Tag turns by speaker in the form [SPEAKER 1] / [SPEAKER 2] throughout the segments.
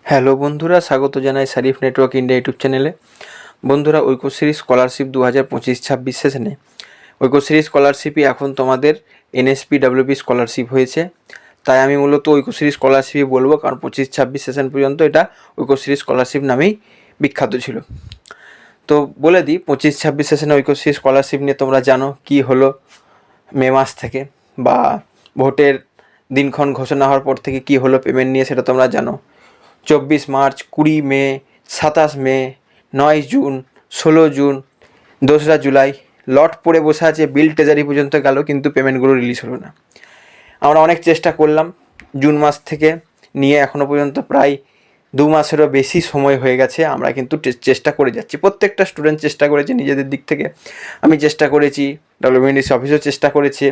[SPEAKER 1] Hello বন্ধুরা, স্বাগত জানাই শারিফ নেটওয়ার্ক ইন্ডিয়া ইউটিউব চ্যানেলে। বন্ধুরা, ঐক্যশ্রী স্কলারশিপ 2025-26 সেশনে ঐক্যশ্রী স্কলারশিপই এখন তোমাদের এনএসপি ডাব্লিউপি স্কলারশিপ হয়েছে। তাই আমি মূলত ঐক্যশ্রী স্কলারশিপই বলবো, কারণ 25-26 সেশন পর্যন্ত এটা ঐক্যশ্রী স্কলারশিপ নামেই বিখ্যাত ছিল। তো বলে দিই, 25-26 সেশনে ঐক্যশ্রী স্কলারশিপ নিয়ে তোমরা জানো কি হলো মে মাস থেকে, বা ভোটের দিনক্ষণ ঘোষণা হওয়ার পর থেকে কি হলো পেমেন্ট নিয়ে সেটা তোমরা জানো। 24 মার্চ, 20 মে, 27 মে, 9 জুন, 16 জুন, 2রা জুলাই লট পড়ে বসে আছে, বিল ট্রেজারি পর্যন্ত গেল, কিন্তু পেমেন্টগুলো রিলিজ হলো না। আমরা অনেক চেষ্টা করলাম, জুন মাস থেকে নিয়ে এখনও পর্যন্ত প্রায় 2 মাসেরও বেশি সময় হয়ে গেছে। আমরা কিন্তু চেষ্টা করে যাচ্ছি, প্রত্যেকটা স্টুডেন্ট চেষ্টা করেছে নিজেদের দিক থেকে। আমি চেষ্টা করেছি, ডাব্লিউবিএনডিসি অফিসও চেষ্টা করেছে।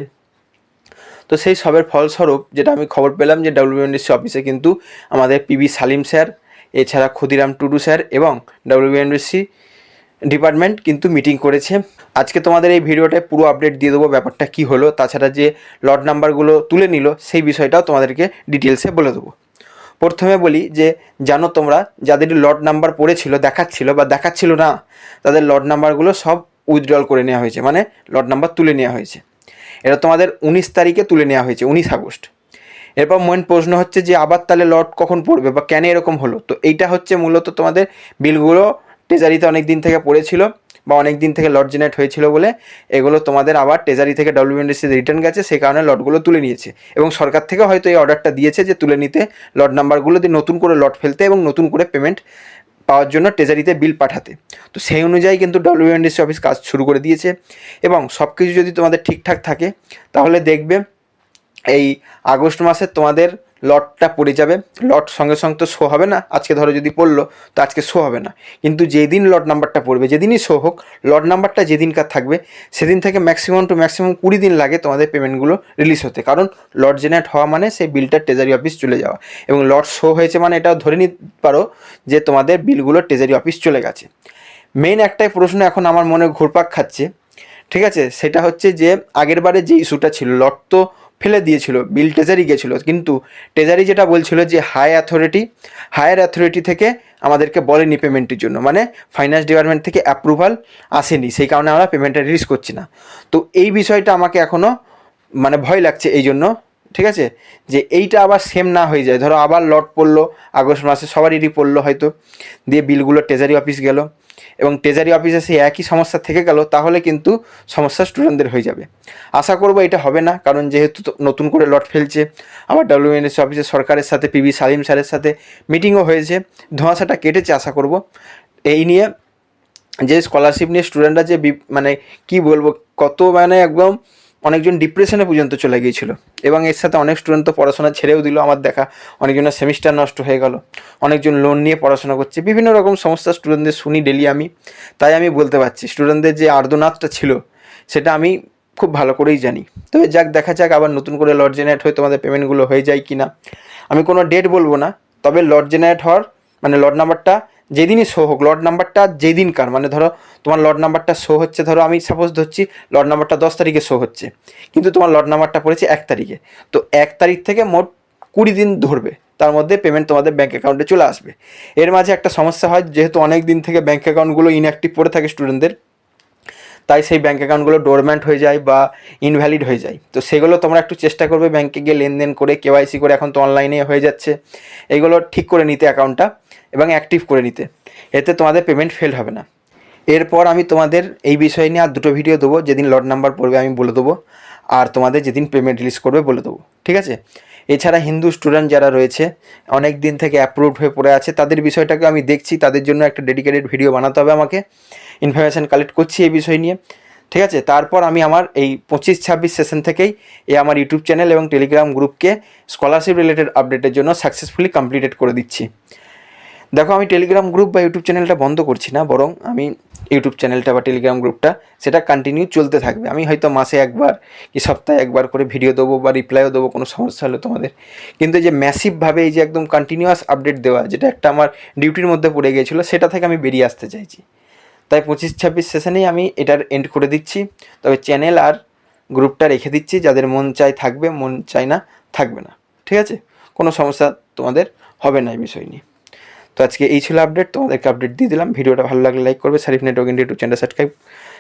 [SPEAKER 1] তো সেই সবের ফলস্বরূপ যেটা আমি খবর পেলাম যে ডাব্লিউবিএনডিসি অফিসে কিন্তু আমাদের পিবি সালিম স্যার, এছাড়া ক্ষুদিরাম টুডু স্যার এবং ডাব্লিউবিএনডিসি ডিপার্টমেন্ট কিন্তু মিটিং করেছে। আজকে তোমাদের এই ভিডিওটায় পুরো আপডেট দিয়ে দেবো ব্যাপারটা কী হলো, তাছাড়া যে লট নাম্বারগুলো তুলে নিল সেই বিষয়টাও তোমাদেরকে ডিটেলসে বলে দেবো। প্রথমে বলি যে জানো তোমরা, যাদের লট নাম্বার পড়েছিল দেখাচ্ছিল বা দেখাচ্ছিল না, তাদের লট নাম্বারগুলো সব উইথড্রল করে নেওয়া হয়েছে, মানে লট নাম্বার তুলে নেওয়া হয়েছে। এটা তোমাদের 19 তারিখে তুলে নেওয়া হয়েছে, 19 আগস্ট। এরপর মেন প্রশ্ন হচ্ছে যে আবার তাহলে লট কখন পড়বে বা কেন এরকম হলো। তো এইটা হচ্ছে মূলত তোমাদের বিলগুলো ট্রেজারিতে অনেক দিন থেকে পড়েছিল বা অনেক দিন থেকে লট জেনারেট হয়েছিল বলে এগুলো তোমাদের আবার ট্রেজারি থেকে ডাব্লিউবিএনডিসিতে রিটার্ন গেছে, সেই কারণে লটগুলো তুলে নিয়েছে। এবং সরকার থেকে হয়তো এই অর্ডারটা দিয়েছে যে তুলে নিতে, লট নাম্বারগুলো দিয়ে নতুন করে লট ফেলতে এবং নতুন করে পেমেন্ট পাওয়ার জন্য ট্রেজারিতে বিল পাঠাতে। তো সেই অনুযায়ী কিন্তু ডাব্লিউবিএনডিসি অফিস কাজ শুরু করে দিয়েছে। এবং সব কিছু যদি তোমাদের ঠিকঠাক থাকে তাহলে দেখবে এই আগস্ট মাসে তোমাদের লটটা পড়ে যাবে। লট সঙ্গে সঙ্গে তো শো হবে না, আজকে ধরো যদি পড়লো তো আজকে শো হবে না, কিন্তু যেদিন লট নাম্বারটা পড়বে, যেদিনই শো হোক, লট নাম্বারটা যেদিনকার থাকবে সেদিন থেকে ম্যাক্সিমাম 20 দিন লাগে তোমাদের পেমেন্টগুলো রিলিজ হতে। কারণ লট জেনারেট হওয়া মানে সেই বিলটা ট্রেজারি অফিস চলে যাওয়া, এবং লট শো হয়েছে মানে এটাও ধরে নিতে পারো যে তোমাদের বিলগুলো ট্রেজারি অফিস চলে গেছে। মেইন একটাই প্রশ্ন এখন আমার মনে ঘুরপাক খাচ্ছে, ঠিক আছে, সেটা হচ্ছে যে আগের বারে যে ইস্যুটা ছিল, লট তো ফেলে দিয়েছিল, বিল ট্রেজারি গেছিলো, কিন্তু ট্রেজারি যেটা বলছিল যে হায়ার অথরিটি থেকে আমাদেরকে বলেনি পেমেন্টের জন্য, মানে ফাইন্যান্স ডিপার্টমেন্ট থেকে অ্যাপ্রুভাল আসেনি, সেই কারণে আমরা পেমেন্টটা রিলিজ করছি না। তো এই বিষয়টা আমাকে এখনও মানে ভয় লাগছে এই জন্য, ঠিক আছে, যে এইটা আবার সেম না হয়ে যায়। ধরো আবার লট পড়লো আগস্ট মাসে, সবারই পড়লো হয়তো, দিয়ে বিলগুলো ট্রেজারি অফিস গেল এবং ট্রেজারি অফিসে সেই একই সমস্যা থেকে গেল, তাহলে কিন্তু সমস্যা স্টুডেন্টদের হয়ে যাবে। আশা করবো এটা হবে না, কারণ যেহেতু নতুন করে লট ফেলছে। আবার ডাব্লিউবিএনডিসি অফিসে সরকারের সাথে পিবি সালিম স্যারের সাথে মিটিংও হয়েছে, ধোঁয়াশাটা কেটেছে আশা করব। এই নিয়ে যে স্কলারশিপ নিয়ে স্টুডেন্টরা যে মানে কি বলবো, কত মানে একদম অনেকজন ডিপ্রেশনে পর্যন্ত চলে গিয়েছিল, এবং এর সাথে অনেক স্টুডেন্ট তো পড়াশোনা ছেড়েও দিল। আমার দেখা অনেকজনের সেমিস্টার নষ্ট হয়ে গেল, অনেকজন লোন নিয়ে পড়াশোনা করছে, বিভিন্ন রকম সমস্যা স্টুডেন্টদের শুনি ডেলি আমি। তাই আমি বলতে পারছি স্টুডেন্টদের যে আর্তনাদটা ছিল সেটা আমি খুব ভালো করেই জানি। তবে যাক, দেখা যাক আবার নতুন করে লট জেনারেট হয়ে তোমাদের পেমেন্টগুলো হয়ে যায় কি না। আমি কোনো ডেট বলবো না, তবে লট জেনারেট হওয়ার মানে লট নাম্বারটা যেদিনই শো হোক, লট নাম্বারটা যেদিনকার, মানে ধরো তোমার লট নাম্বারটা শো হচ্ছে, ধরো আমি সাপোজ ধরছি লট নাম্বারটা 10 তারিখে শো হচ্ছে, কিন্তু তোমার লট নাম্বারটা পড়েছে 1 তারিখে, তো 1 তারিখ থেকে মোট 20 দিন ধরবে, তার মধ্যে পেমেন্ট তোমাদের ব্যাঙ্ক অ্যাকাউন্টে চলে আসবে। এর মাঝে একটা সমস্যা হয়, যেহেতু অনেক দিন থেকে ব্যাঙ্ক অ্যাকাউন্টগুলো ইনঅ্যাক্টিভ পড়ে থাকে স্টুডেন্টদের, তাই সেই ব্যাঙ্ক অ্যাকাউন্টগুলো ডোরম্যান্ট হয়ে যায় বা ইনভ্যালিড হয়ে যায়। তো সেগুলো তোমরা একটু চেষ্টা করবে ব্যাঙ্কে গিয়ে লেনদেন করে, কেওয়াইসি করে, এখন তো অনলাইনে হয়ে যাচ্ছে, এগুলো ঠিক করে নিতে অ্যাকাউন্টটা এবং অ্যাক্টিভ করে নিতে, এতে তোমাদের পেমেন্ট ফেল হবে না। এরপর আমি তোমাদের এই বিষয় নিয়ে আর 2টো ভিডিও দেবো, যেদিন লট নাম্বার পড়বে আমি বলে দেবো, আর তোমাদের যেদিন পেমেন্ট রিলিজ করবে বলে দেবো, ঠিক আছে। এছাড়া হিন্দু স্টুডেন্ট যারা রয়েছে অনেক দিন থেকে অ্যাপ্রুভড হয়ে পড়ে আছে, তাদের বিষয়টাকে আমি দেখছি, তাদের জন্য একটা ডেডিকেটেড ভিডিও বানাতে হবে আমাকে, ইনফরমেশান কালেক্ট করছি এই বিষয় নিয়ে, ঠিক আছে। তারপর আমি আমার এই 25-26 সেশন থেকেই আমার ইউটিউব চ্যানেল এবং টেলিগ্রাম গ্রুপকে স্কলারশিপ রিলেটেড আপডেটের জন্য সাকসেসফুলি কমপ্লিটেড করে দিচ্ছি। দেখো, আমি টেলিগ্রাম গ্রুপ বা ইউটিউব চ্যানেলটা বন্ধ করছি না, বরং আমি ইউটিউব চ্যানেলটা বা টেলিগ্রাম গ্রুপটা সেটা কন্টিনিউ চলতে থাকবে। আমি হয়তো মাসে একবার কি সপ্তাহে একবার করে ভিডিও দেবো বা রিপ্লাইও দেবো কোনো সমস্যা হলে তোমাদের, কিন্তু এই যে ম্যাসিভভাবে এই যে একদম কন্টিনিউয়াস আপডেট দেওয়া, যেটা একটা আমার ডিউটির মধ্যে পড়ে গিয়েছিলো, সেটা থেকে আমি বেরিয়ে আসতে চাইছি। তাই 25-26 সেশনেই আমি এটার এন্ড করে দিচ্ছি। তবে চ্যানেল আর গ্রুপটা রেখে দিচ্ছি, যাদের মন চায় থাকবে, মন চায় না থাকবে না, ঠিক আছে, কোনো সমস্যা তোমাদের হবে না এই বিষয় নিয়ে। তো আজকে এই ছিল আপডেট, তোমাদেরকে আপডেট দিয়ে দিলাম। ভিডিওটা ভালো লাগলে লাইক করবে, Sharif network India YouTube channel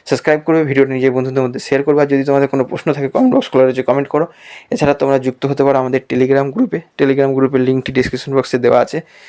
[SPEAKER 1] subscribe করবে, ভিডিওটা নিজের বন্ধুদের মধ্যে শেয়ার করবে। আর যদি তোমাদের কোনো প্রশ্ন থাকে কমেন্ট বক্স খোলা রয়েছে, কমেন্ট করো। এছাড়া তোমরা যুক্ত হতে পারো আমাদের টেলিগ্রাম গ্রুপের লিঙ্কটি ডিসক্রিপশন বক্সে দেওয়া আছে।